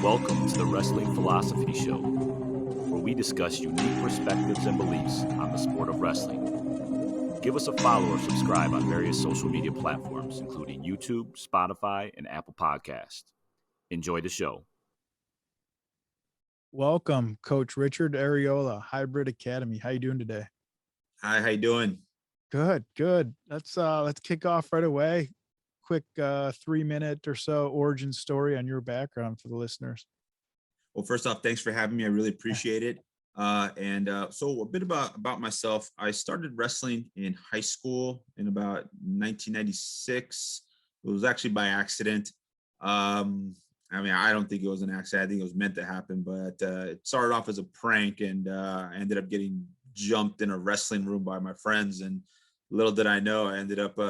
Welcome to the Wrestling Philosophy Show, where we discuss unique perspectives and beliefs on the sport of wrestling. Give us a follow or subscribe on various social media platforms, including YouTube, Spotify, and Apple Podcasts. Enjoy the show. Welcome, Coach Richard Arreola, Hybrid Academy. How you doing today? Hi, how you doing? Good. Let's kick off right away. Quick 3-minute or so origin story on your background for the listeners. Well, first off, thanks for having me. I really appreciate it. So a bit about myself. I started wrestling in high school in about 1996. It was actually by accident. I don't think it was an accident. I think it was meant to happen, but it started off as a prank, and I ended up getting jumped in a wrestling room by my friends. And little did I know, I ended up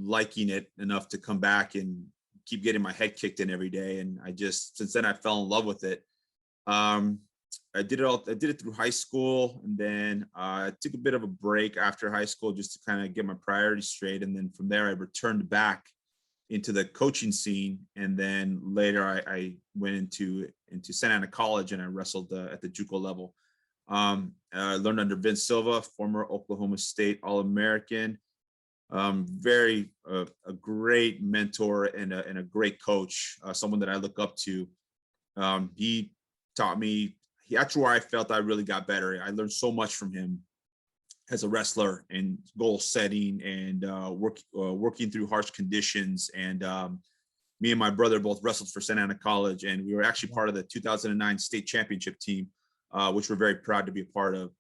liking it enough to come back and keep getting my head kicked in every day. And since then I fell in love with it. I did it through high school, and then I took a bit of a break after high school just to kind of get my priorities straight. And then from there, I returned back into the coaching scene. And then later I went into Santa Ana College, and I wrestled at the JUCO level. I learned under Vince Silva, former Oklahoma State All-American. A great mentor and a great coach, someone that I look up to. He taught me, that's where I felt I really got better. I learned so much from him as a wrestler, and goal setting, and working through harsh conditions. And me and my brother both wrestled for Santa Ana College, and we were actually part of the 2009 state championship team, which we're very proud to be a part of.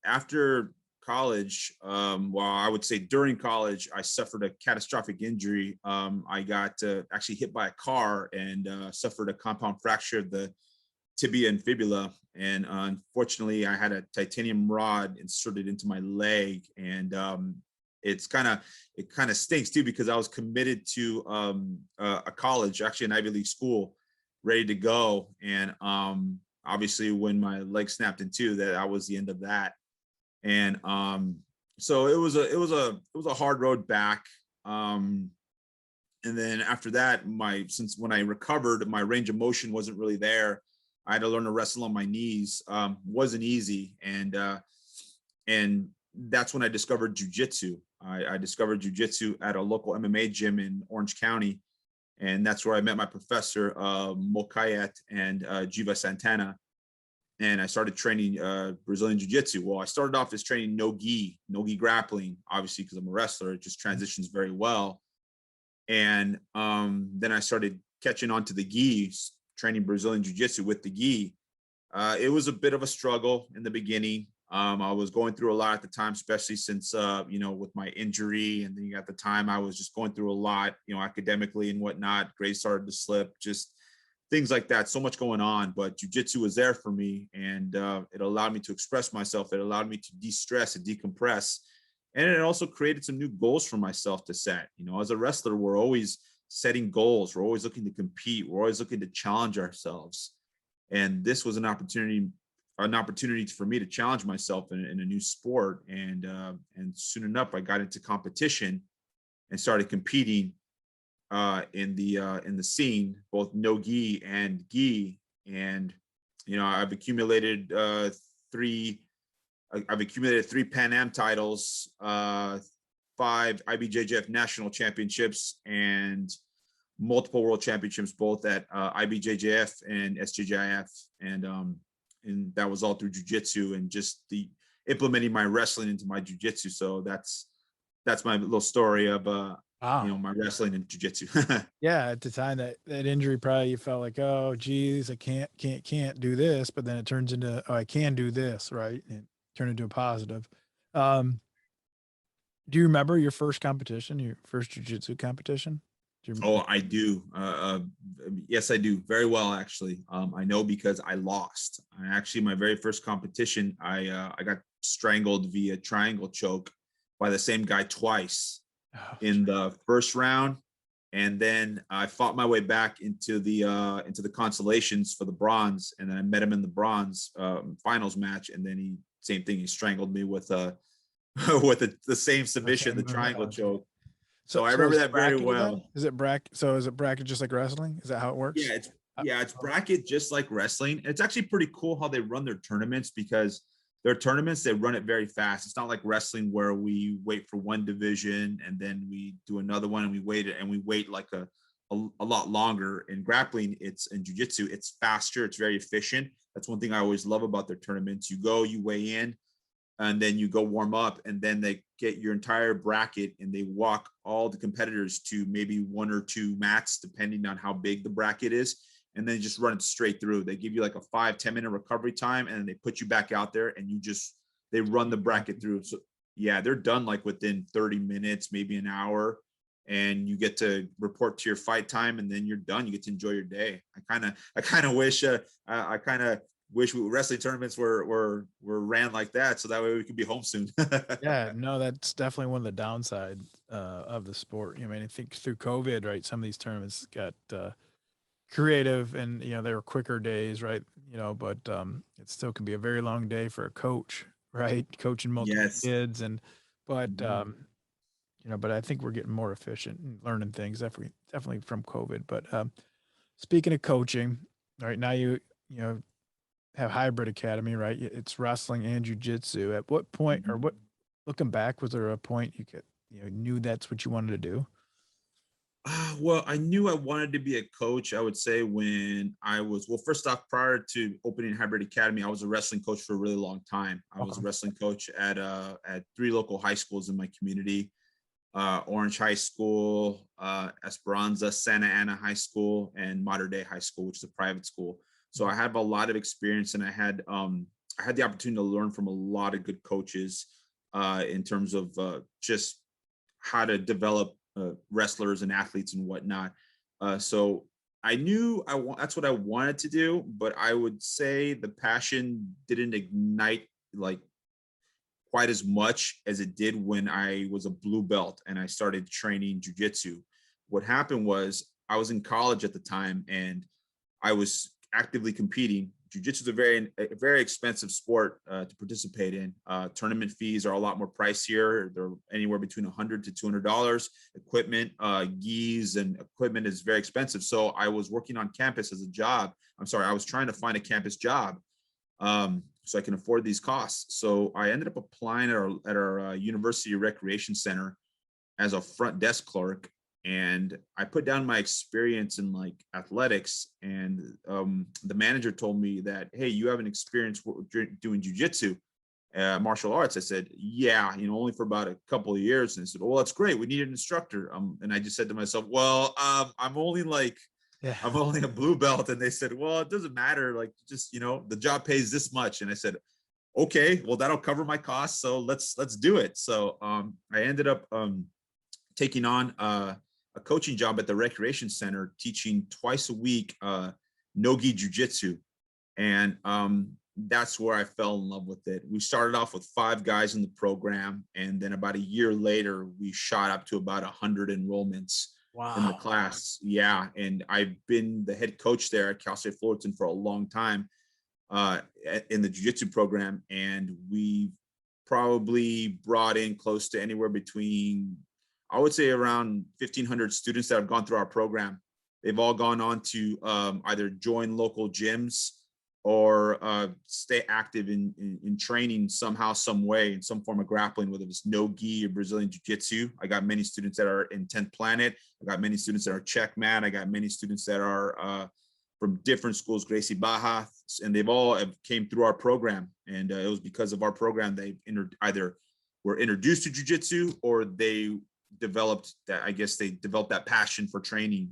After college, I would say during college, I suffered a catastrophic injury. I got actually hit by a car and suffered a compound fracture of the tibia and fibula. And unfortunately, I had a titanium rod inserted into my leg. And it kind of stinks too, because I was committed to a college, actually an Ivy League school, ready to go. And obviously, when my leg snapped in two, that was the end of that. And so it was a hard road back. And then after that, since when I recovered, my range of motion wasn't really there. I had to learn to wrestle on my knees. Wasn't easy. And that's when I discovered Jiu-Jitsu. I discovered Jiu-Jitsu at a local MMA gym in Orange County. And that's where I met my professor, Mokayet and Giva Santana. And I started training Brazilian Jiu-Jitsu. Well, I started off as training Nogi grappling, obviously, because I'm a wrestler. It just transitions very well. And then I started catching on to the gi, training Brazilian Jiu-Jitsu with the gi. It was a bit of a struggle in the beginning. I was going through a lot at the time, especially since, with my injury. And then at the time, I was just going through a lot, academically and whatnot. Grades started to slip, just things like that. So much going on, but jiu-jitsu was there for me, and it allowed me to express myself. It allowed me to de-stress and decompress, and it also created some new goals for myself to set. As a wrestler, we're always setting goals. We're always looking to compete. We're always looking to challenge ourselves, and this was an opportunity for me to challenge myself in a new sport. And soon enough, I got into competition and started competing in the scene, both Nogi and gi. And I've accumulated three Pan Am titles, 5 IBJJF national championships, and multiple world championships, both at IBJJF and SJJF. And that was all through jiu-jitsu and just the implementing my wrestling into my jiu-jitsu. So that's my little story of wow. My wrestling and jiu-jitsu. Yeah, at the time that injury, probably you felt like, oh geez, I can't do this, but then it turns into, oh, I can do this, right? And turn into a positive. Do you remember your first competition, your first jiu-jitsu competition? Oh, I do. Yes, I do very well, actually. I know because I lost. My very first competition, I got strangled via triangle choke by the same guy twice. In the first round, and then I fought my way back into the consolations for the bronze, and then I met him in the bronze finals match, and then he strangled me with the same submission, the triangle choke. So I remember is it that very bracketed then? well. Is it bracket? So is it bracket just like wrestling? Is that how it works? It's bracket just like wrestling. It's actually pretty cool how they run their tournaments, because their tournaments, they run it very fast. It's not like wrestling where we wait for one division and then we do another one and we wait like a lot longer. In grappling, it's in jiu-jitsu, it's faster, it's very efficient. That's one thing I always love about their tournaments. You go, you weigh in, and then you go warm up, and then they get your entire bracket and they walk all the competitors to maybe 1 or 2 mats, depending on how big the bracket is. And then just run it straight through. They give you like a 5-10 minute recovery time, and then they put you back out there and they run the bracket through. So yeah, they're done like within 30 minutes, maybe an hour, and you get to report to your fight time, and then you're done. You get to enjoy your day. I kind of wish wrestling tournaments were ran like that, so that way we could be home soon. Yeah, no, that's definitely one of the downside of the sport. I mean, I think through COVID, right, some of these tournaments got creative, and there were quicker days, right? But it still can be a very long day for a coach, right? Coaching multiple Yes. kids, but I think we're getting more efficient and learning things definitely from COVID. But speaking of coaching, right now you have Hybrid Academy, right? It's wrestling and jiu-jitsu. At what point, or what, looking back, was there a point you knew that's what you wanted to do? Well, I knew I wanted to be a coach, I would say, when first off, prior to opening Hybrid Academy, I was a wrestling coach for a really long time. I was a wrestling coach at 3 local high schools in my community, Orange High School, Esperanza, Santa Ana High School, and Mater Dei High School, which is a private school. So I have a lot of experience, and I had the opportunity to learn from a lot of good coaches in terms of just how to develop wrestlers and athletes and whatnot. So I knew that's what I wanted to do, but I would say the passion didn't ignite like quite as much as it did when I was a blue belt and I started training jiu-jitsu. What happened was I was in college at the time, and I was actively competing. Jiu-jitsu is a very expensive sport to participate in. Tournament fees are a lot more pricier. They're anywhere between $100 to $200. Equipment, gis, and equipment is very expensive. So I was working on campus as a job. I was trying to find a campus job so I can afford these costs. So I ended up applying at our university recreation center as a front desk clerk. And I put down my experience in like athletics, and the manager told me that, hey, you have an experience doing jiu-jitsu, martial arts. I said, yeah, only for about a couple of years. And I said, well, that's great. We need an instructor. And I just said to myself, well, I'm only a blue belt. And they said, well, it doesn't matter. Like, just, the job pays this much. And I said, okay, well, that'll cover my costs. So let's do it. So I ended up taking on a coaching job at the recreation center, teaching twice a week Nogi Jiu-Jitsu. And that's where I fell in love with it. We started off with 5 guys in the program, and then about a year later, we shot up to about 100 enrollments in the class. Yeah, and I've been the head coach there at Cal State Fullerton for a long time in the jiu-jitsu program, and we probably brought in close to anywhere between, I would say, around 1,500 students that have gone through our program. They've all gone on to either join local gyms or stay active in training somehow, some way, in some form of grappling, whether it's Nogi or Brazilian Jiu-Jitsu. I got many students that are in 10th Planet. I got many students that are Checkmat. I got many students that are from different schools, Gracie Baja, and they've all came through our program. And it was because of our program they either were introduced to Jiu-Jitsu, or they developed that passion for training.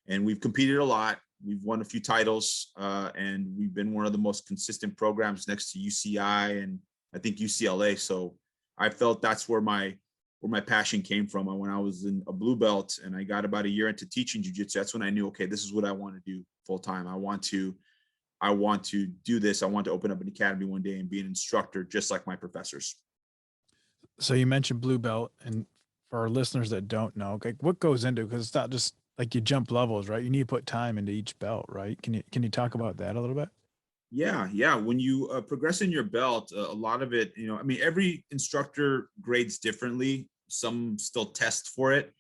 And we've competed a lot. We've won a few titles, and we've been one of the most consistent programs next to UCI and I think UCLA. So I felt that's where my passion came from. When I was in a blue belt and I got about a year into teaching jiu-jitsu, that's when I knew, okay, this is what I want to do full time. I want to do this. I want to open up an academy one day and be an instructor just like my professors. So you mentioned blue belt, and for our listeners that don't know, like, what goes into, because it's not just like you jump levels, right? You need to put time into each belt, right? Can you talk about that a little bit? Yeah. When you progress in your belt, a lot of it, every instructor grades differently. Some still test for it,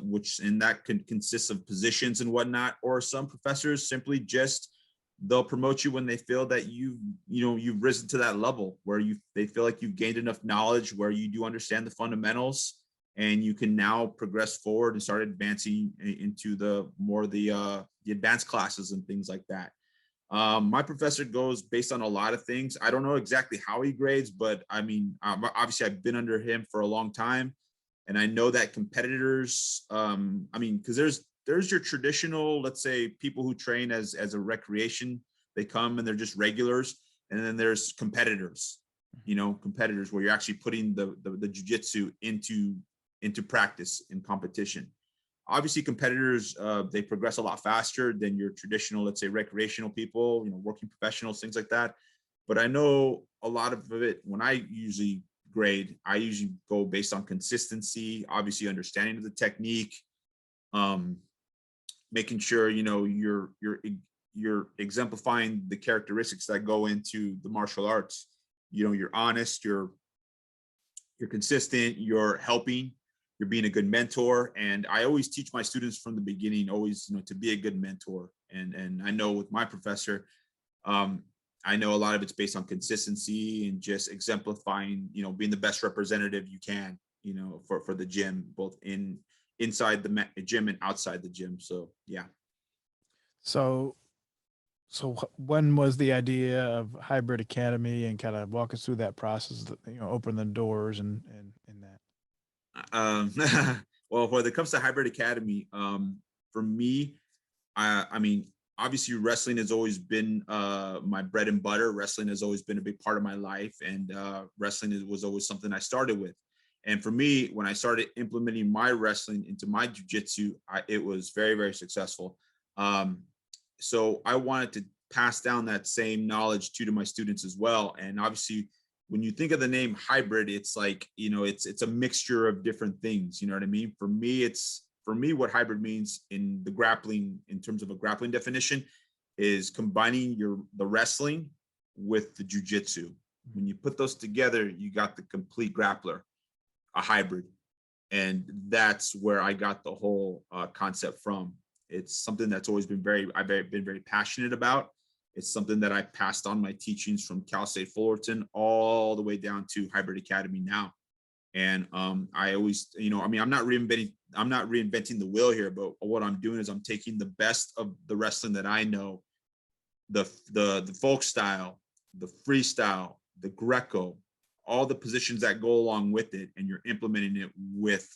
which and that can consist of positions and whatnot, or some professors simply just they'll promote you when they feel that you've risen to that level where they feel like you've gained enough knowledge where you do understand the fundamentals and you can now progress forward and start advancing into the advanced classes and things like that. My professor goes based on a lot of things. I don't know exactly how he grades, but I mean, obviously I've been under him for a long time, and I know that competitors, I mean, because there's your traditional, let's say, people who train as a recreation. They come and they're just regulars, and then there's competitors, competitors where you're actually putting the jiu-jitsu into practice in competition. Obviously, competitors, they progress a lot faster than your traditional, let's say, recreational people, working professionals, things like that. But I know a lot of it, when I usually grade, I usually go based on consistency, obviously understanding of the technique, making sure, you're exemplifying the characteristics that go into the martial arts. You're honest, you're consistent, you're helping, you're being a good mentor. And I always teach my students from the beginning, always, to be a good mentor. And I know with my professor, I know a lot of it's based on consistency and just exemplifying, being the best representative you can, for the gym, both inside the gym and outside the gym. So, yeah. So when was the idea of Hybrid Academy, and kind of walk us through that process, open the doors and that? Well, when it comes to Hybrid Academy, for me, I mean, obviously wrestling has always been my bread and butter. Wrestling has always been a big part of my life, and wrestling was always something I started with. And for me, when I started implementing my wrestling into my jiu-jitsu, it was very, very successful. So I wanted to pass down that same knowledge to my students as well. And obviously, when you think of the name hybrid, it's like, it's a mixture of different things. You know what I mean? For me, what hybrid means in the grappling, in terms of a grappling definition, is combining the wrestling with the jiu-jitsu. When you put those together, you got the complete grappler, a hybrid. And that's where I got the whole concept from. It's something that's always been I've been very passionate about. It's something that I passed on my teachings from Cal State Fullerton all the way down to Hybrid Academy now. And I always, I'm not reinventing the wheel here, but what I'm doing is I'm taking the best of the wrestling that I know, the folk style, the freestyle, the Greco, all the positions that go along with it, and you're implementing it with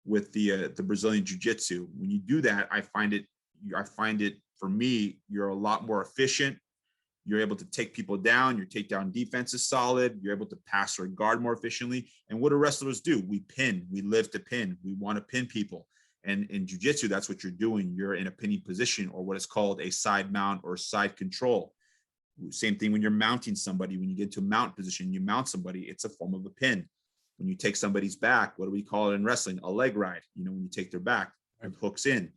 the Brazilian Jiu-Jitsu. When you do that, I find it for me, you're a lot more efficient. You're able to take people down. Your takedown defense is solid. You're able to pass or guard more efficiently. And what do wrestlers do? We pin. We live to pin. We want to pin people. And in jiu-jitsu, that's what you're doing. You're in a pinning position, or what is called a side mount or side control. Same thing when you're mounting somebody. When you get to a mount position, you mount somebody, it's a form of a pin. When you take somebody's back, what do we call it in wrestling? A leg ride. When you take their back, it hooks in.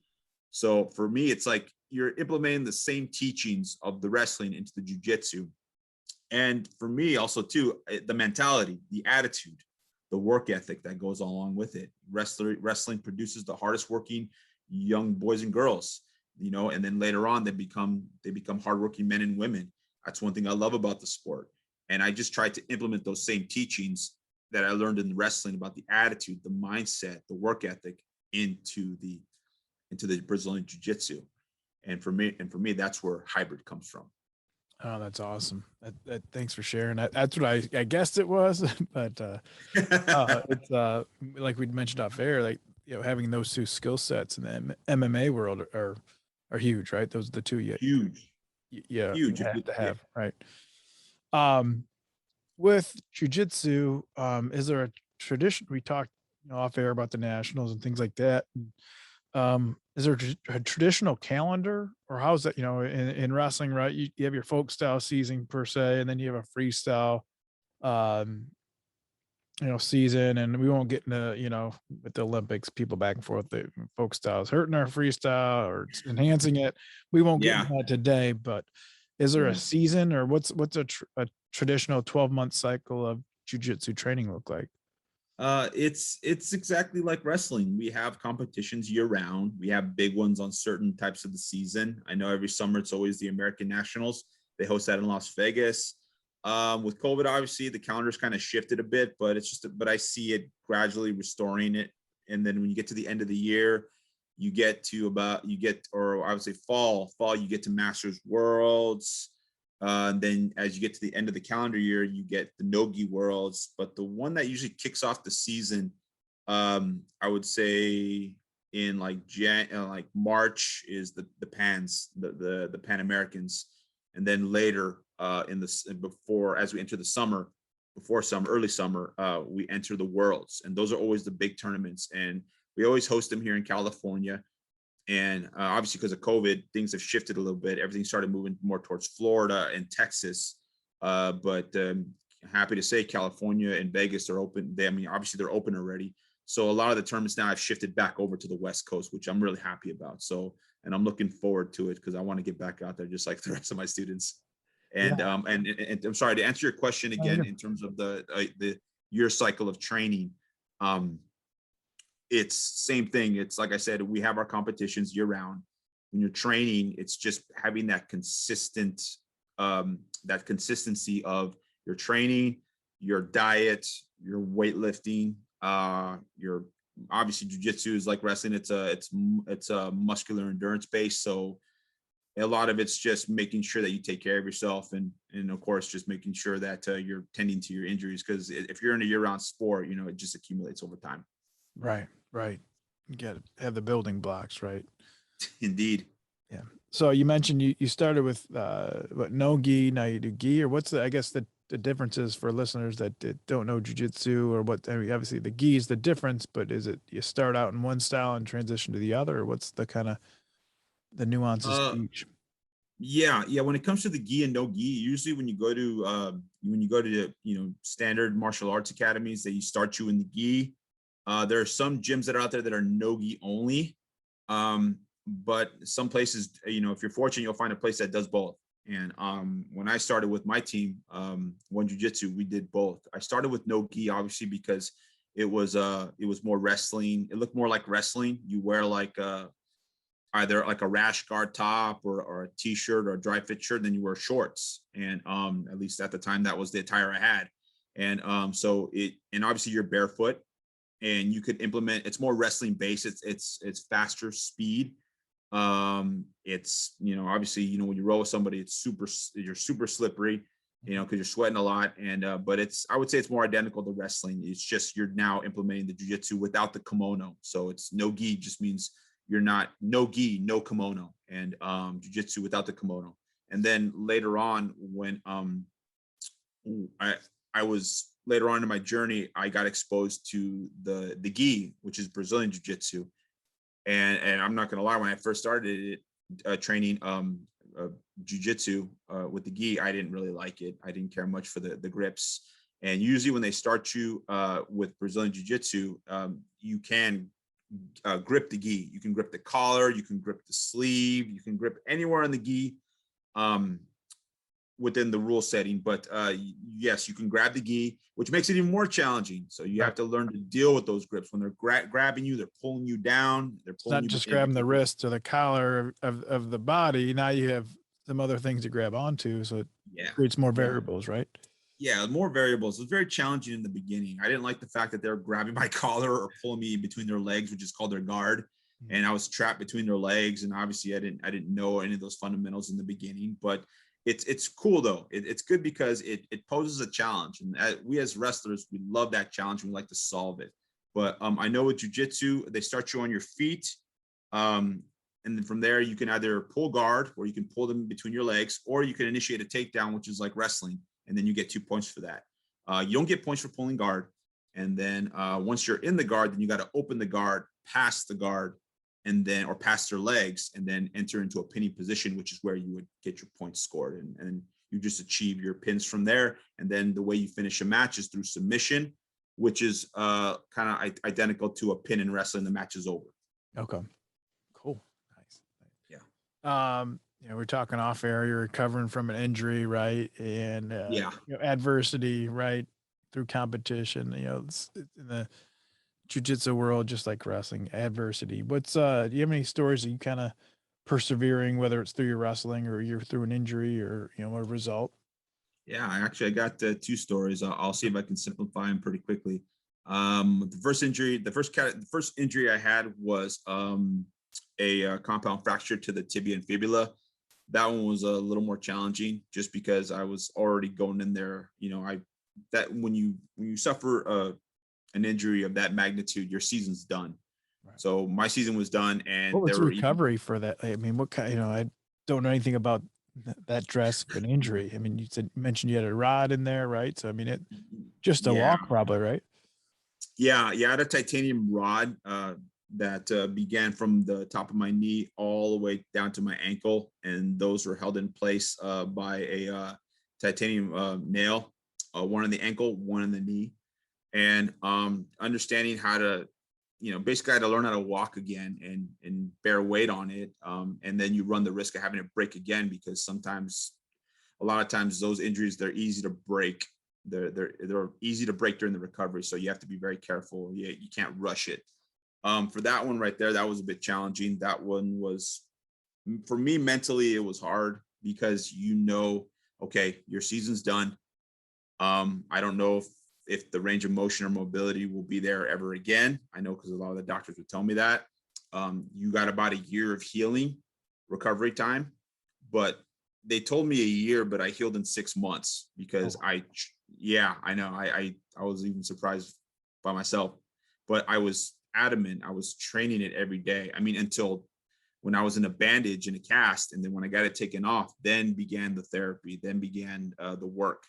So for me, it's like you're implementing the same teachings of the wrestling into the jiu-jitsu. And for me also too, the mentality, the attitude, the work ethic that goes along with it. Wrestling produces the hardest working young boys and girls, and then later on they become hardworking men and women. That's one thing I love about the sport. And I just tried to implement those same teachings that I learned in wrestling about the attitude, the mindset, the work ethic into the Brazilian Jiu-Jitsu. And for me, that's where hybrid comes from. Oh, that's awesome. Thanks for sharing that. That's what I guessed it was, but it's like we'd mentioned off air, like, having those two skill sets in the MMA world are huge, right? Those are the two huge. Yeah, huge. You have to have, right? With jiu-jitsu, is there a tradition? We talked off air about the nationals and things like that. Is there a traditional calendar, or how's that? In wrestling, right? You have your folk style season per se, and then you have a freestyle, season. And we won't get into, with the Olympics, people back and forth, the folk style is hurting our freestyle or it's enhancing it. We won't get into that today, but is there a season, or what's a traditional 12-month cycle of jiu-jitsu training look like? It's exactly like wrestling. We have competitions year round. We have big ones on certain types of the season. I know every summer it's always the American Nationals. They host that in Las Vegas. With COVID, obviously the calendar's kind of shifted a bit, but but I see it gradually restoring it. And then when you get to the end of the year, or I would say fall, you get to Masters Worlds. And then as you get to the end of the calendar year, you get the Nogi Worlds. But the one that usually kicks off the season, I would say in like March is the Pans, the Pan Americans, and then later as we enter the summer, early summer, we enter the Worlds, and those are always the big tournaments, and we always host them here in California. And obviously, because of COVID, things have shifted a little bit. Everything started moving more towards Florida and Texas. But happy to say California and Vegas are open. Obviously, they're open already. So a lot of the tournaments now have shifted back over to the West Coast, which I'm really happy about. So, and I'm looking forward to it because I want to get back out there just like the rest of my students. And and I'm sorry to answer your question again in terms of the year cycle of training. It's same thing. It's like I said, we have our competitions year round. When you're training, it's just having that consistency of your training, your diet, your weightlifting, your obviously jiu-jitsu is like wrestling. It's a muscular endurance base. So a lot of it's just making sure that you take care of yourself and of course, just making sure that you're tending to your injuries. Because if you're in a year-round sport, it just accumulates over time. Right. You got to have the building blocks, right? Indeed. Yeah. So you mentioned you started with no gi, now you do gi, or what's I guess the differences for listeners that don't know jiu-jitsu or what, obviously the gi is the difference, but is it you start out in one style and transition to the other, or what's the kind of the nuances to each? Yeah. When it comes to the gi and no gi, usually when you go to standard martial arts academies, they start you in the gi. There are some gyms that are out there that are no-gi only. But some places, if you're fortunate, you'll find a place that does both. And when I started with my team, One Jiu-Jitsu, we did both. I started with no-gi, obviously, because it was more wrestling. It looked more like wrestling. You wear either like a rash guard top or a t-shirt or a dry fit shirt, then you wear shorts. And at least at the time, that was the attire I had. And and obviously you're barefoot. And you could implement, it's more wrestling based. It's faster speed. It's, obviously, when you roll with somebody, you're super slippery, because you're sweating a lot. And, but I would say it's more identical to wrestling. It's just, you're now implementing the jiu-jitsu without the kimono. So it's no gi just means you're not no gi, no kimono, and jiu-jitsu without the kimono. And then later on when I was later on in my journey, I got exposed to the gi, which is Brazilian jiu-jitsu. And I'm not going to lie, when I first started training jiu-jitsu with the gi, I didn't really like it. I didn't care much for the grips. And usually when they start you with Brazilian jiu-jitsu, you can grip the gi. You can grip the collar, you can grip the sleeve, you can grip anywhere on the gi. Within the rule setting, but yes, you can grab the gi, which makes it even more challenging. So you have to learn to deal with those grips when they're grabbing you, they're pulling you down. They're pulling not just grabbing the wrist or the collar of the body. Now you have some other things to grab onto, so it creates more variables, right? Yeah, more variables. It was very challenging in the beginning. I didn't like the fact that they're grabbing my collar or pulling me between their legs, which is called their guard, and I was trapped between their legs. And obviously, I didn't know any of those fundamentals in the beginning, but it's cool though. It's good because it poses a challenge, and we as wrestlers, we love that challenge. We like to solve it. But I know with jiu-jitsu, they start you on your feet, and then from there you can either pull guard, or you can pull them between your legs, or you can initiate a takedown, which is like wrestling, and then you get 2 points for that. You don't get points for pulling guard, and then once you're in the guard, then you got to open the guard, pass the guard, and then or pass their legs, and then enter into a pinning position, which is where you would get your points scored, and you just achieve your pins from there. And then the way you finish a match is through submission, which is kind of identical to a pin in wrestling. The match is over. Okay, cool, nice. Yeah. We're talking off air. You're recovering from an injury, right? And adversity, right? through competition, you know, it's in the jiu-jitsu world, just like wrestling, adversity. What's, do you have any stories that you kind of persevering, whether it's through your wrestling or you're through an injury or, you know, a result? Yeah, I got two stories. I'll see if I can simplify them pretty quickly. The first injury I had was a compound fracture to the tibia and fibula. That one was a little more challenging, just because I was already going in there. You know, when you suffer an injury of that magnitude, your season's done. Right. So my season was done, and What was there the were recovery for that? I mean, what kind, you know, I don't know anything about that drastic of an injury. I mean, mentioned you had a rod in there, right? So, I mean, it just a yeah, walk probably, right? yeah, I had a titanium rod that began from the top of my knee all the way down to my ankle, and those were held in place by a titanium nail, one in the ankle, one in the knee. And understanding how to, you know, basically I had to learn how to walk again and bear weight on it. And then you run the risk of having it break again, because a lot of times those injuries, they're easy to break. They're easy to break during the recovery. So you have to be very careful. You can't rush it. For that one right there, that was a bit challenging. That one was, for me mentally, it was hard, because, you know, okay, your season's done. I don't know if the range of motion or mobility will be there ever again. I know, because a lot of the doctors would tell me that. You got about a year of healing recovery time, but they told me a year, but I healed in 6 months, because I know. I was even surprised by myself, but I was adamant. I was training it every day. I mean, until when I was in a bandage and a cast, and then when I got it taken off, then began the therapy, then began the work.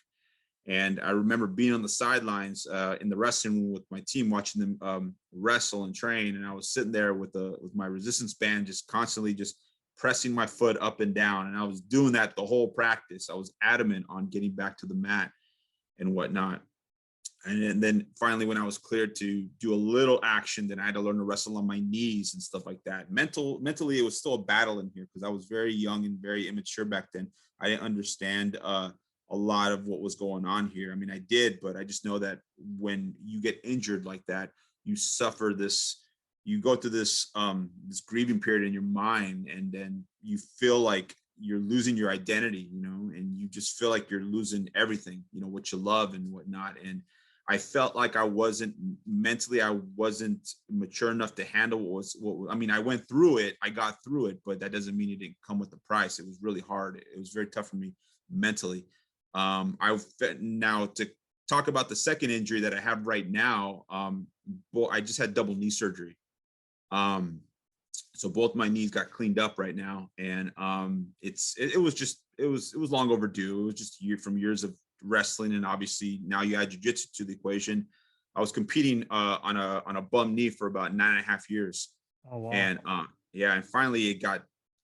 And I remember being on the sidelines in the wrestling room with my team, watching them wrestle and train. And I was sitting there with my resistance band, just constantly just pressing my foot up and down. And I was doing that the whole practice. I was adamant on getting back to the mat and whatnot. And then finally, when I was cleared to do a little action, then I had to learn to wrestle on my knees and stuff like that. Mentally, it was still a battle in here, because I was very young and very immature back then. I didn't understand a lot of what was going on here. I mean, I did, but I just know that when you get injured like that, you suffer this, you go through this grieving period in your mind, and then you feel like you're losing your identity, you know, and you just feel like you're losing everything, you know, what you love and whatnot. And I felt like I wasn't mature enough to handle I mean, I went through it, I got through it, but that doesn't mean it didn't come with a price. It was really hard. It was very tough for me mentally. Now to talk about the second injury that I have right now, I just had double knee surgery. So both my knees got cleaned up right now, and it was long overdue. It was just years of wrestling, and obviously now you add jiu-jitsu to the equation. I was competing on a bum knee for about 9.5 years. Oh, wow. And and finally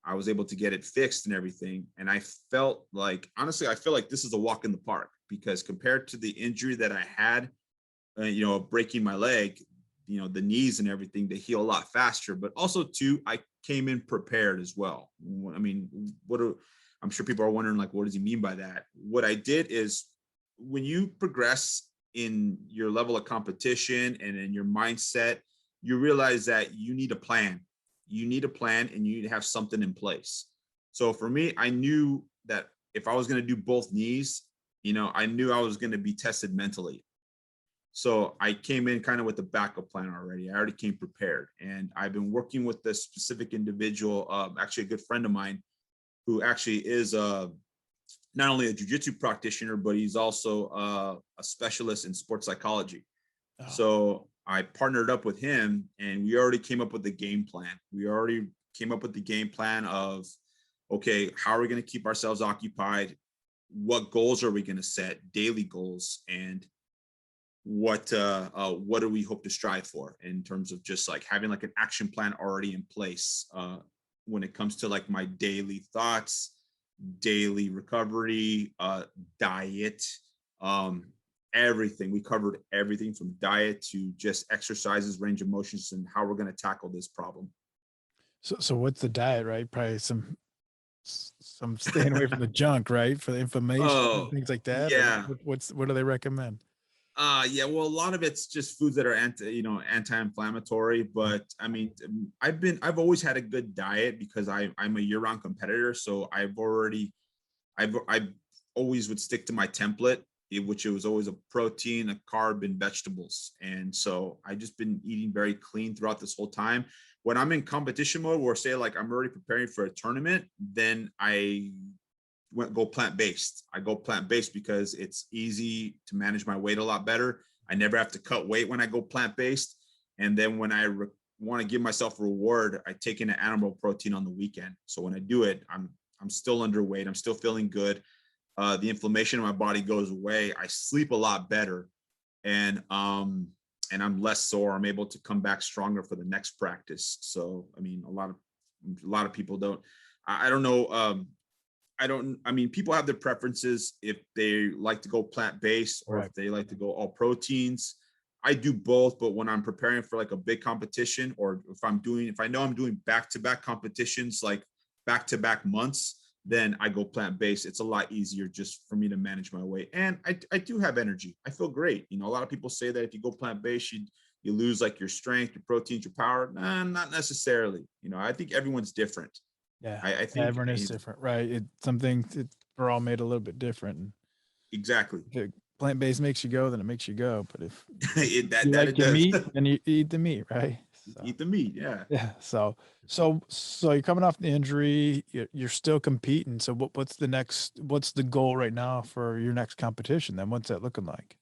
I was able to get it fixed and everything. And I felt like, honestly, I feel like this is a walk in the park, because compared to the injury that I had, you know, breaking my leg, you know, the knees and everything, they heal a lot faster. But also too, I came in prepared as well. I mean, I'm sure people are wondering, like, what does he mean by that? What I did is, when you progress in your level of competition and in your mindset, you realize that you need a plan. You need a plan, and you need to have something in place. So for me, I knew that if I was going to do both knees, you know, I knew I was going to be tested mentally. So I came in kind of with a backup plan already. I already came prepared, and I've been working with this specific individual, actually a good friend of mine, who actually is not only a jiu-jitsu practitioner, but he's also a specialist in sports psychology. Oh. So I partnered up with him, and we already came up with the game plan. We already came up with the game plan of, okay, how are we going to keep ourselves occupied? What goals are we going to set? Daily goals, and what do we hope to strive for in terms of just like having like an action plan already in place when it comes to like my daily thoughts, daily recovery, diet, everything. We covered everything from diet to just exercises, range of motions, and how we're going to tackle this problem. So what's the diet, right? Probably some staying away from the junk, right? For the inflammation and things like that. Yeah. What do they recommend? Yeah, well, a lot of it's just foods that are anti-inflammatory. But I mean, I've always had a good diet because I'm a year-round competitor. So I've always would stick to my template, which it was always a protein, a carb, and vegetables. And so I just been eating very clean throughout this whole time. When I'm in competition mode, or say like I'm already preparing for a tournament, then I go plant-based. I go plant-based because it's easy to manage my weight a lot better. I never have to cut weight when I go plant-based. And then when I want to give myself a reward, I take in an animal protein on the weekend. So when I do it, I'm still underweight. I'm still feeling good. The inflammation in my body goes away. I sleep a lot better, and I'm less sore. I'm able to come back stronger for the next practice. So I mean, a lot of people don't. I don't know. I mean, people have their preferences if they like to go plant-based or if they like to go all proteins. I do both, but when I'm preparing for like a big competition, or if I know I'm doing back-to-back competitions, like back-to-back months, then I go plant-based. It's a lot easier just for me to manage my weight. And I do have energy. I feel great. You know, a lot of people say that if you go plant-based, you lose like your strength, your proteins, your power. Nah, not necessarily. You know, I think everyone's different. Yeah, I think everyone is different, right? We're all made a little bit different. Exactly. If plant-based makes you go, then it makes you go. But if you that like it your does. meat, then you eat the meat, right? So, Eat the meat, yeah. yeah. So you're coming off the injury. You're still competing. So what's the goal right now for your next competition? Then what's that looking like?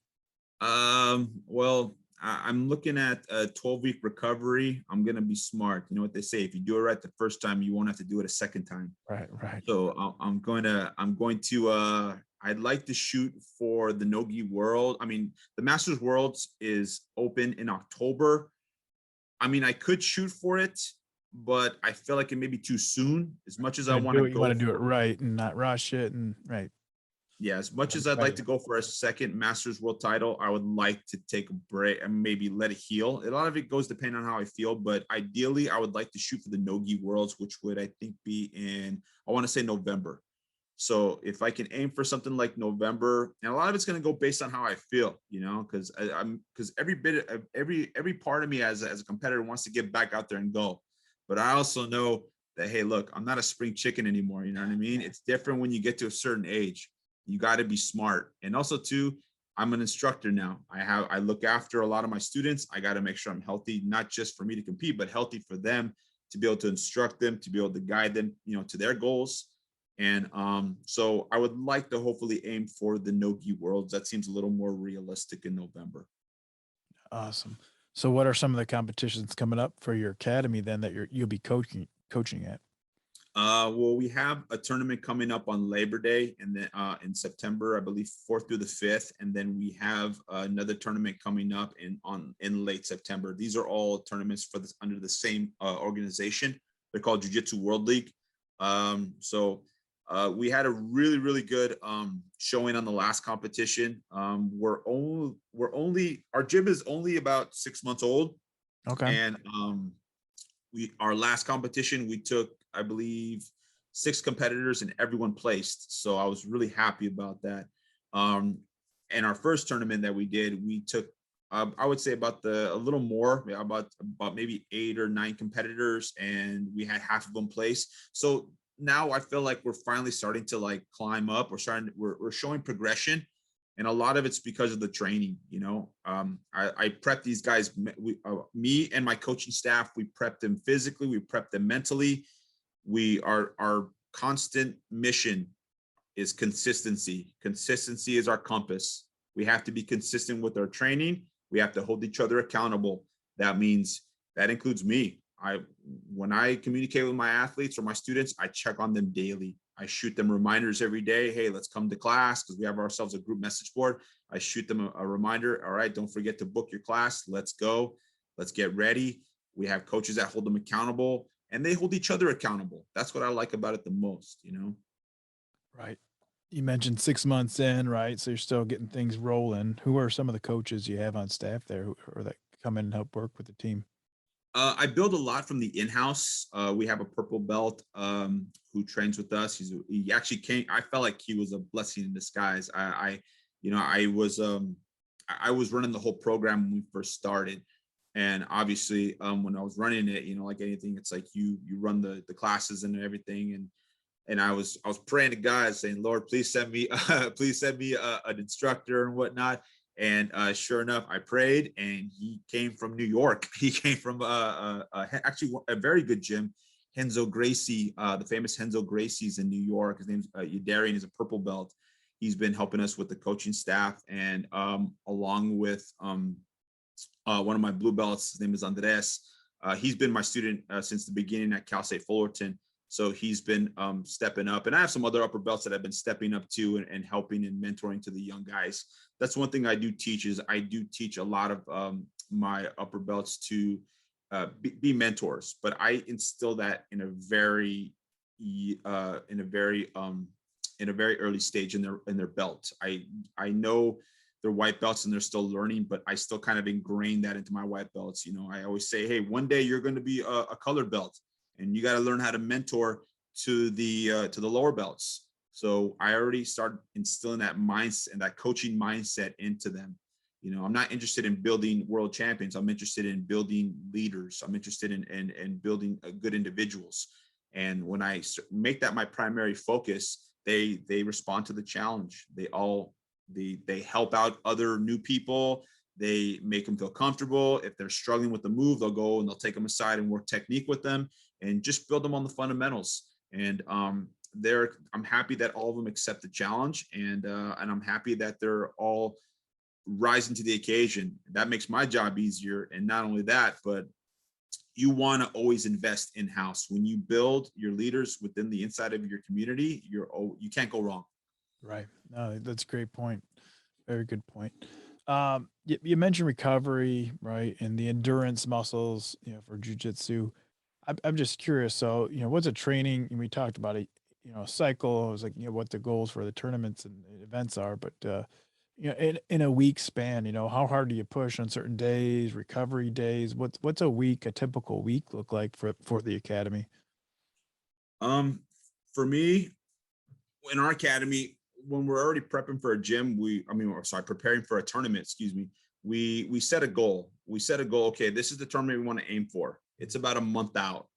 Well, I'm looking at a 12-week recovery. I'm gonna be smart. You know what they say: if you do it right the first time, you won't have to do it a second time. Right. So I'm going to. I'd like to shoot for the Nogi World. I mean, the Masters Worlds is open in October. I mean, I could shoot for it, but I feel like it may be too soon. As much as I want to go, you want to do it right and not rush it, and right. Yeah, as much as I'd like to go for a second Masters World title, I would like to take a break and maybe let it heal. A lot of it goes depending on how I feel, but ideally, I would like to shoot for the Nogi Worlds, which would, I think, be in, I want to say November. So if I can aim for something like November, and a lot of it's going to go based on how I feel, you know, because every bit of every part of me as a competitor wants to get back out there and go, but I also know that, hey, look, I'm not a spring chicken anymore. You know what I mean? It's different when you get to a certain age. You got to be smart. And also too, I'm an instructor now. I look after a lot of my students. I got to make sure I'm healthy, not just for me to compete, but healthy for them, to be able to instruct them, to be able to guide them, you know, to their goals. And so I would like to hopefully aim for the Nogi Worlds. That seems a little more realistic in November. Awesome. So what are some of the competitions coming up for your academy then that you'll be coaching at? Well, we have a tournament coming up on Labor Day, and then in September, I believe 4th through the 5th, and then we have another tournament coming up in late September. These are all tournaments for this under the same organization. They're called Jiu-Jitsu World League. So we had a really good showing on the last competition. Our gym is only about 6 months old. Okay. And our last competition, we took, I believe, 6 competitors and everyone placed. So I was really happy about that. And our first tournament that we did, we took, I would say about a little more, about maybe 8 or 9 competitors, and we had half of them placed. So now I feel like we're finally starting to like climb up. We're showing progression. And a lot of it's because of the training, you know. I prep these guys, me and my coaching staff, we prep them physically, we prep them mentally. Our constant mission is consistency. Consistency is our compass. We have to be consistent with our training. We have to hold each other accountable. That includes me. When I communicate with my athletes or my students, I check on them daily. I shoot them reminders every day. Hey, let's come to class, because we have ourselves a group message board. I shoot them a reminder. All right, don't forget to book your class. Let's go. Let's get ready. We have coaches that hold them accountable, and they hold each other accountable. That's what I like about it the most, you know? Right. You mentioned 6 months in, right? So you're still getting things rolling. Who are some of the coaches you have on staff there or that come in and help work with the team? I build a lot from the in-house. We have a purple belt who trains with us. He actually came. I felt like he was a blessing in disguise. I I was running the whole program when we first started. And obviously, when I was running it, you know, like anything, it's like you run the classes and everything. And I was praying to God, saying, Lord, please send me an instructor and whatnot. And sure enough, I prayed, and he came from New York. He came from actually a very good gym, Renzo Gracie, the famous Renzo Gracie's in New York. His name's Darian. He's a purple belt. He's been helping us with the coaching staff, and along with one of my blue belts. His name is Andres. He's been my student since the beginning at Cal State Fullerton. So he's been stepping up, and I have some other upper belts that I've been stepping up to and helping and mentoring to the young guys. That's one thing I do teach, is I do teach a lot of my upper belts to be mentors, but I instill that in a very early stage in their belt. I know they're white belts and they're still learning, but I still kind of ingrain that into my white belts. You know, I always say, hey, one day you're going to be a colored belt, and you got to learn how to mentor to the lower belts. So I already started instilling that mindset and that coaching mindset into them. You know, I'm not interested in building world champions. I'm interested in building leaders. I'm interested in building good individuals. And when I make that my primary focus, they respond to the challenge. They help out other new people. They make them feel comfortable. If they're struggling with the move, they'll go and they'll take them aside and work technique with them and just build them on the fundamentals. And I'm happy that all of them accept the challenge, and I'm happy that they're all rising to the occasion. That makes my job easier. And not only that, but you want to always invest in-house. When you build your leaders within the inside of your community, you can't go wrong. Right. No, that's a great point. Very good point. You mentioned recovery, right? And the endurance muscles, you know, for jiu-jitsu. I'm just curious. So, you know, what's a training? And we talked about it, you know, a cycle. It was like, you know, what the goals for the tournaments and events are, but, you know, in a week span, you know, how hard do you push on certain days, recovery days? What's a typical week look like for the academy? For me, in our academy, when we're already prepping for a gym, preparing for a tournament, excuse me, we set a goal. Okay, this is the tournament we want to aim for. It's about a month out.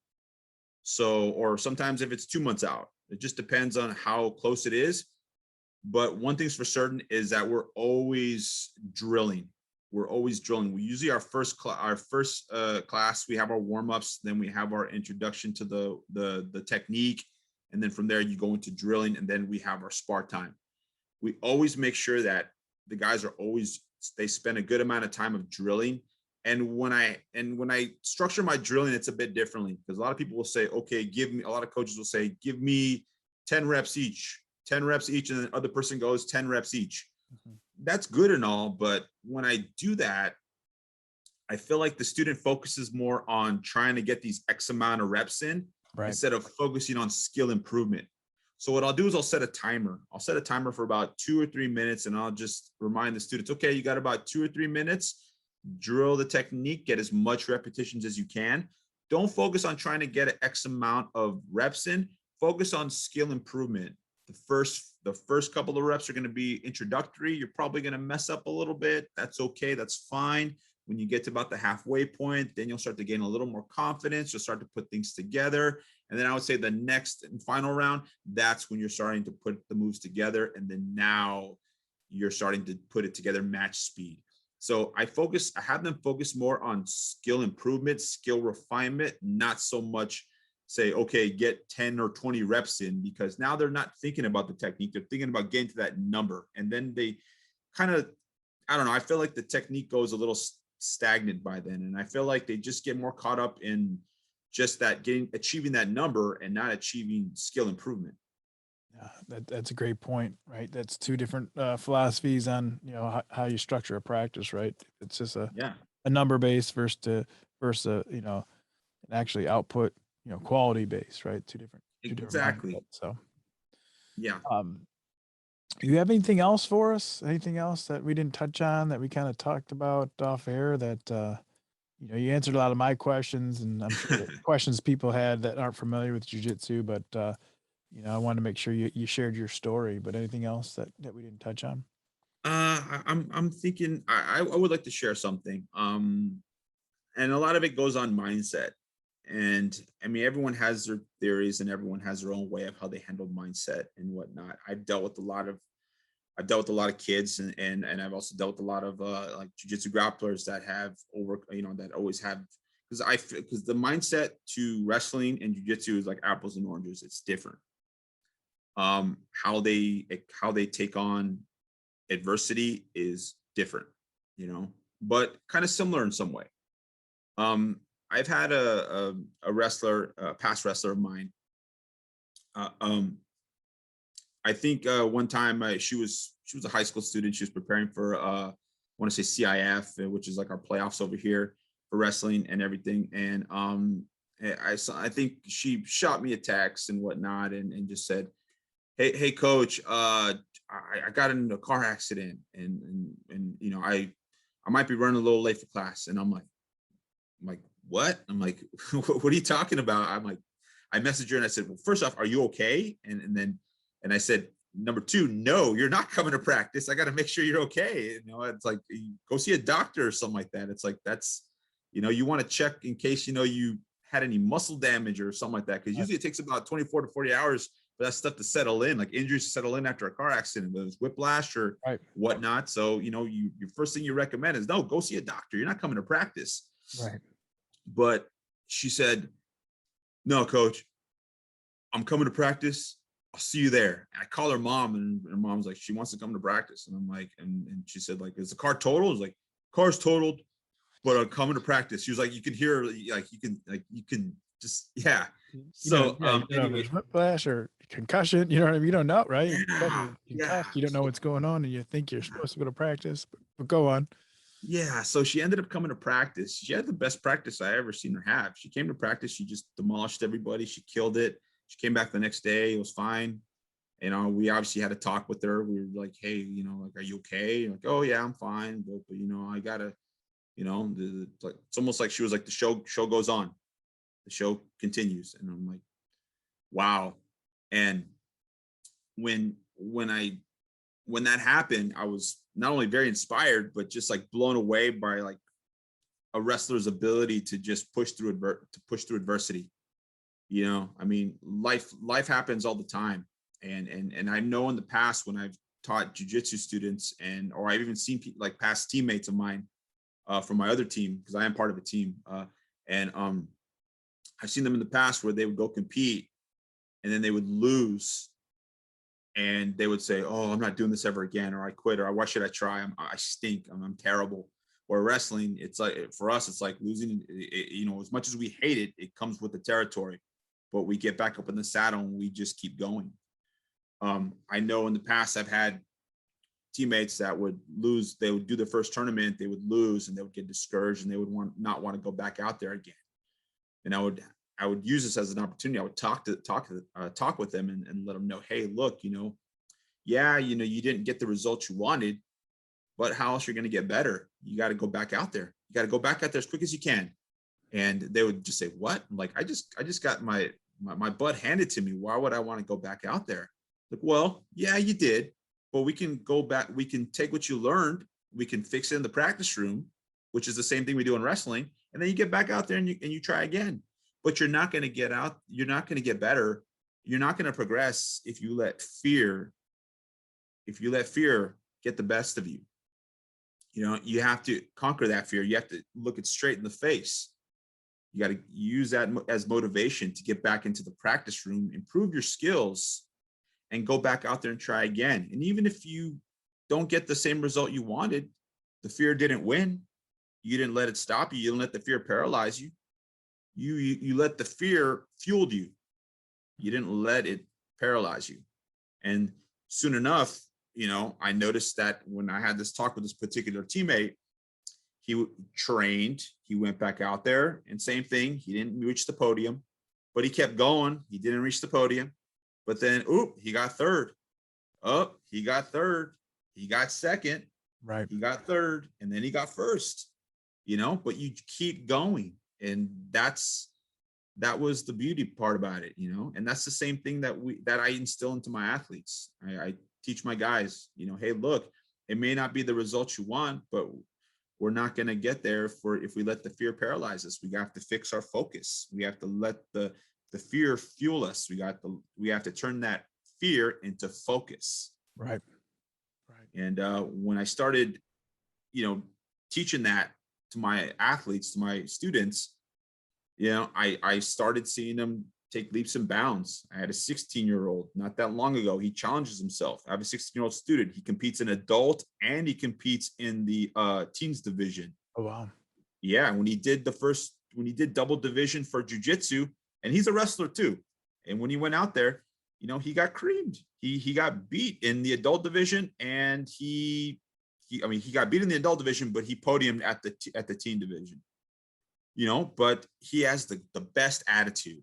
So, or sometimes if it's 2 months out, it just depends on how close it is. But one thing's for certain is that we're always drilling. We usually our first class, we have our warm-ups, then we have our introduction to the technique. And then from there you go into drilling, and then we have our spar time. We always make sure that the guys they spend a good amount of time of drilling. And when I structure my drilling, it's a bit differently, because a lot of people will say, okay, a lot of coaches will say, give me 10 reps each, and then the other person goes 10 reps each. Mm-hmm. That's good and all, but when I do that, I feel like the student focuses more on trying to get these X amount of reps in, right, instead of focusing on skill improvement. So what I'll do is I'll set a timer. I'll set a timer for about 2 or 3 minutes, and I'll just remind the students, okay, you got about 2 or 3 minutes, drill the technique, get as much repetitions as you can. Don't focus on trying to get an X amount of reps in, focus on skill improvement. The first couple of reps are going to be introductory. You're probably going to mess up a little bit. That's okay. That's fine. When you get to about the halfway point, then you'll start to gain a little more confidence. You'll start to put things together. And then I would say the next and final round, that's when you're starting to put the moves together. And then now you're starting to put it together, match speed. So I have them focus more on skill improvement, skill refinement, not so much say, okay, get 10 or 20 reps in, because now they're not thinking about the technique. They're thinking about getting to that number. And then they kind of, I don't know, I feel like the technique goes a little stagnant by then. And I feel like they just get more caught up in just that achieving that number and not achieving skill improvement. Yeah, that's a great point, right? That's two different philosophies on, you know, how you structure a practice, right? It's just a number based versus you know, and actually output, you know, quality based, right? Two different exactly. So yeah. You have anything else for us? Anything else that we didn't touch on that we kind of talked about off air that you know, you answered a lot of my questions, and I'm sure that questions people had that aren't familiar with jiu-jitsu, but you know, I wanted to make sure you shared your story. But anything else that we didn't touch on? I'm thinking I would like to share something. And a lot of it goes on mindset. And I mean, everyone has their theories and everyone has their own way of how they handle mindset and whatnot. I've dealt with a lot of kids, and I've also dealt with a lot of like jiu-jitsu grapplers that have that always have, because the mindset to wrestling and jiu-jitsu is like apples and oranges. It's different. How they take on adversity is different, but kind of similar in some way. I've had a wrestler, a past wrestler of mine. Uh, um, I think one time she was a high school student. She was preparing for I want to say CIF, which is like our playoffs over here for wrestling and everything. And I think she shot me a text and whatnot, and just said, "Hey, coach, I got in a car accident, and I might be running a little late for class." And I'm like, what? I'm like, what are you talking about? I'm like, I messaged her and I said, well, first off, are you okay? And I said, number two, no, you're not coming to practice. I got to make sure you're okay. It's like, go see a doctor or something like that. It's like, that's, you want to check in case, you had any muscle damage or something like that. Cause usually it takes about 24 to 40 hours for that stuff to settle in, like injuries to settle in after a car accident, whether it's whiplash or whatnot. So, your first thing you recommend is no, go see a doctor. You're not coming to practice. Right. But she said, no, coach, I'm coming to practice. I'll see you there. And I call her mom, and her mom's like, she wants to come to practice. And I'm like, and she said, like, is the car totaled? I was like, car's totaled, but I'm coming to practice. She was like, you can hear, you can just, yeah. So, anyway, whiplash or concussion, you know what I mean? You don't know, right? Yeah. You don't know what's going on, and you think you're supposed to go to practice, but go on. Yeah, so she ended up coming to practice. She had the best practice I ever seen her have. She came to practice. She just demolished everybody. She killed it. She came back the next day. It was fine. We obviously had a talk with her. We were like, hey, like, are you okay? Like, oh yeah, I'm fine. But I gotta, it's almost like she was like, the show goes on. The show continues. And I'm like, wow. And when that happened, I was not only very inspired, but just like blown away by like a wrestler's ability to just push through adversity. I mean, life happens all the time. And I know in the past when I've taught jiu-jitsu students or I've even seen like past teammates of mine from my other team, because I am part of a team. I've seen them in the past where they would go compete and then they would lose. And they would say, oh, I'm not doing this ever again, or I quit, or why should I try? I stink. I'm terrible. Or wrestling, it's like, for us, it's like losing, as much as we hate it, it comes with the territory, but we get back up in the saddle and we just keep going. I know in the past, I've had teammates that would lose. They would do their first tournament, they would lose, and they would get discouraged, and they would not want to go back out there again. And I would use this as an opportunity. I would talk with them and let them know, hey, look, you didn't get the results you wanted, but how else you're going to get better? You got to go back out there. You got to go back out there as quick as you can. And they would just say, what? I'm like, I just got my butt handed to me. Why would I want to go back out there? Like, well, yeah, you did, but we can go back. We can take what you learned. We can fix it in the practice room, which is the same thing we do in wrestling. And then you get back out there and you try again. But you're not going to get out. You're not going to get better. You're not going to progress if you let fear get the best of you. You have to conquer that fear. You have to look it straight in the face. You got to use that as motivation to get back into the practice room, improve your skills, and go back out there and try again. And even if you don't get the same result you wanted, the fear didn't win. You didn't let it stop you. You didn't let the fear paralyze you. You let the fear fuel you. You didn't let it paralyze you. And soon enough, I noticed that when I had this talk with this particular teammate, he trained, he went back out there, and same thing. He didn't reach the podium, but he kept going. He didn't reach the podium, but then, he got third. He got third. He got second. Right. He got third, and then he got first. But you keep going, and that was the beauty part about it. And that's the same thing that I instill into my athletes. I teach my guys, hey, look, it may not be the results you want, but we're not going to get there if we let the fear paralyze us. We have to fix our focus. We have to let the fear fuel us. We have to turn that fear into focus. Right. And when I started, teaching that to my athletes, to my students, I started seeing them take leaps and bounds. I had a 16-year-old not that long ago. He challenges himself. I have a 16-year-old student. He competes in adult and he competes in the teens division. Oh, wow. Yeah. When he did double division for jiu-jitsu, and he's a wrestler too. And when he went out there, he got creamed. He got beat in the adult division, and he got beat in the adult division, but he podiumed at the teen division. But he has the best attitude.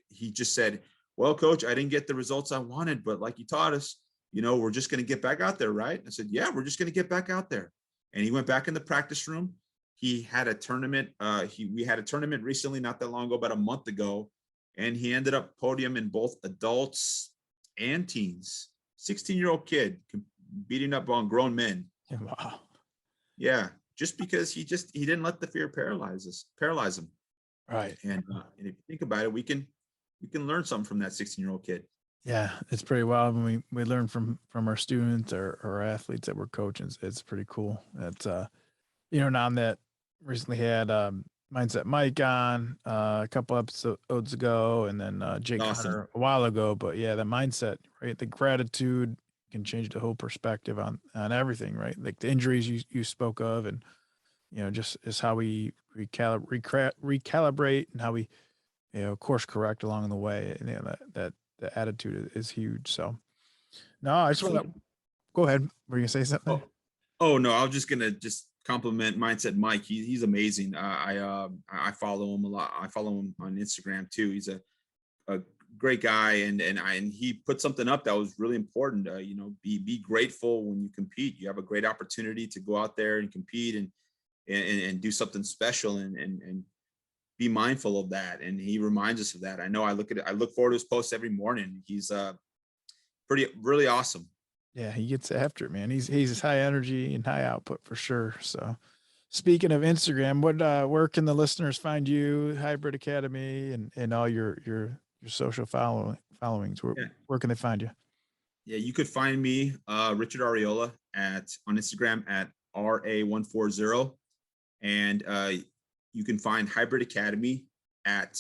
He just said, well, coach, I didn't get the results I wanted, but like you taught us, we're just going to get back out there, right? I said, yeah, we're just going to get back out there. And he went back in the practice room. He had a tournament. We had a tournament recently, not that long ago, about a month ago, and he ended up podium in both adults and teens. 16-year-old kid beating up on grown men. Wow. Yeah, just because he didn't let the fear paralyze him. Right. And if you think about it, we can learn something from that 16-year-old kid. Yeah, it's pretty wild when we learn from our students or our athletes that we're coaching. It's pretty cool. It's now that recently had Mindset Mike on a couple episodes ago, and then Jake Awesome. Hunter a while ago. But yeah, the mindset, right? The gratitude can change the whole perspective on everything, right? Like the injuries you spoke of, and just is how we recalibrate and how we course correct along the way. And that the attitude is huge. So no, I just want to go ahead. Were you gonna say something? Oh no, I was just gonna compliment Mindset Mike. He's amazing. I follow him a lot. I follow him on Instagram too. He's a great guy, and he put something up that was really important. Be grateful when you compete. You have a great opportunity to go out there and compete and do something special and be mindful of that. And he reminds us of that. I know I look forward to his posts every morning. He's really awesome. Yeah, he gets after it, man. He's high energy and high output for sure. So speaking of Instagram, where can the listeners find you, Hybrid Academy, and all your social followings? Where can they find you? Yeah, you could find me, Richard Arreola, on Instagram at RA140. And you can find Hybrid Academy at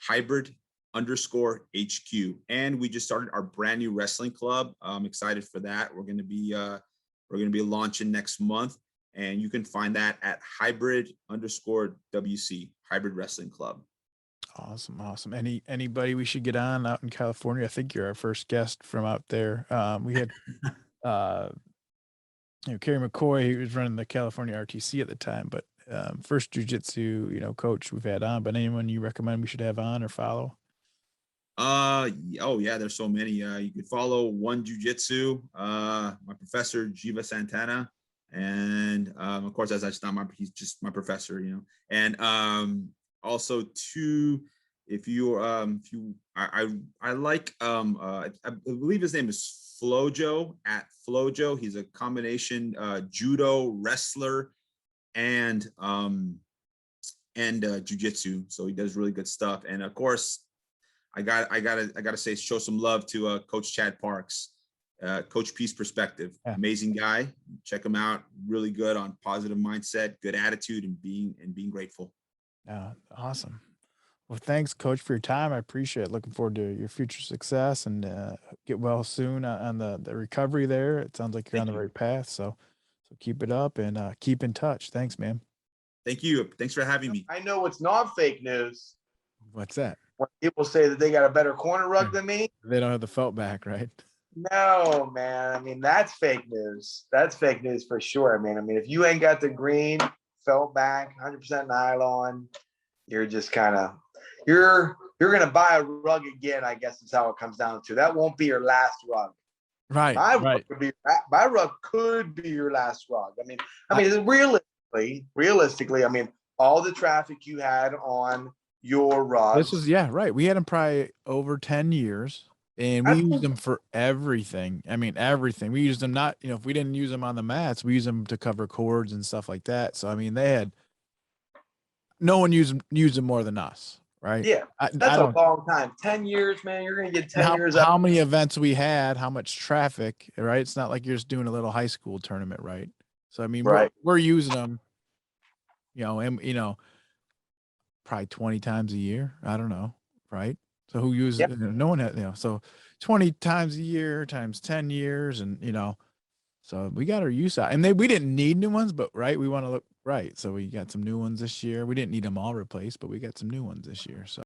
hybrid_HQ. And we just started our brand new wrestling club. I'm excited for that. We're going to be launching next month, and you can find that at hybrid_WC, Hybrid Wrestling Club. Awesome. Anybody we should get on out in California? I think you're our first guest from out there. We had Kerry McCoy, he was running the California RTC at the time, but first jiu-jitsu coach we've had on. But anyone you recommend we should have on or follow? Oh yeah, there's so many. You could follow One Jiu-Jitsu, my professor Giva Santana, and of course, he's just my professor, and also two. I like I believe his name is Flojo at Flojo. He's a combination judo wrestler and jiu-jitsu, so he does really good stuff. And of course, I gotta say, show some love to Coach Chad Parks, Coach Peace Perspective. Yeah. Amazing guy. Check him out. Really good on positive mindset, good attitude, and being grateful. Awesome. Well, thanks, Coach, for your time. I appreciate it. Looking forward to your future success, and get well soon on the recovery there. It sounds like you're on the right path. So keep it up and keep in touch. Thanks, man. Thank you. Thanks for having me. I know it's not fake news. What's that? When people say that they got a better corner rug than me. They don't have the felt back, right? No, man. I mean, that's fake news. That's fake news for sure. I mean, if you ain't got the green felt back, 100% nylon, you're just kind of, you're going to buy a rug again, I guess is how it comes down to. That won't be your last rug. Right. My rug could be your last rug. I mean, realistically, I mean, all the traffic you had on your rug. This was, yeah, right. We had them probably over 10 years. And we use them for everything. I mean, everything. We used them not, you know, if we didn't use them on the mats, we use them to cover cords and stuff like that. So I mean, no one used them more than us, right? Yeah, I that's a don't. long time. 10 years, man. You're gonna get 10 How, years how out. many events we had, how much traffic, right? It's not like you're just doing a little high school tournament, right? So I mean, Right. we're using them, and probably 20 times a year. I don't know, right? So who uses Yep. no one had, so 20 times a year times 10 years, and so we got our use out. And we didn't need new ones, but right, we want to look right. So we got some new ones this year. We didn't need them all replaced, but we got some new ones this year. So